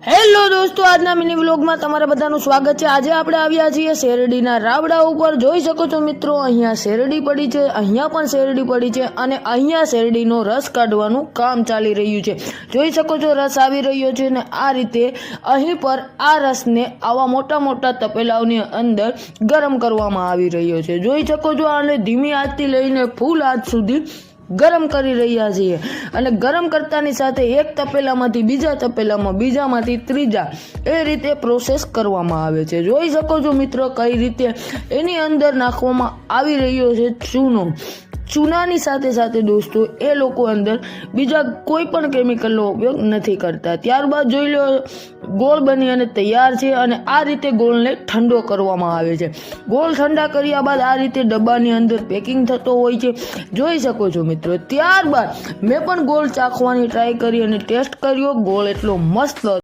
Hello દોસ્તો, આજના mini વ્લોગમાં તમારા બધાનું સ્વાગત છે। આજે આપણે આવ્યા છીએ શેરડીના રાબડા ઉપર। જોઈ શકો છો મિત્રો, અહીંયા શેરડી પડી છે, અહીંયા પણ શેરડી પડી છે અને અહીંયા શેરડીનો રસ કાઢવાનું કામ ચાલી રહ્યું છે। જોઈ શકો છો, રસ આવી રહ્યો છે અને આ રીતે અહીં પર આ રસને આવા મોટા મોટા તપેલાઓની અંદર ગરમ કરવામાં આવી રહ્યો છે। જોઈ શકો છો, આને ધીમી આંચથી લઈને ફૂલ આંચ સુધી ગરમ કરી રહ્યા છીએ અને ગરમ કરતાની સાથે એક તપેલામાંથી બીજા તપેલામાં, બીજામાંથી ત્રીજા, એ રીતે પ્રોસેસ કરવામાં આવે છે। જોઈ શકો છો મિત્રો, કઈ રીતે એની અંદર નાખવામાં આવી રહ્યો છે ચૂનો। ચૂનાની સાથે સાથે દોસ્તો એ લોકો અંદર બીજા કોઈ પણ કેમિકલનો ઉપયોગ નથી કરતા। ત્યારબાદ જોઈ લો, ગોળ બની અને તૈયાર છે અને આ રીતે ગોળને ઠંડો કરવામાં આવે છે। ગોળ ઠંડા કર્યા બાદ આ રીતે ડબ્બાની અંદર પેકિંગ થતો હોય છે, જોઈ શકો છો મિત્રો। ત્યારબાદ મેં પણ ગોળ ચાખવાની ટ્રાય કરી અને ટેસ્ટ કર્યો। ગોળ એટલો મસ્ત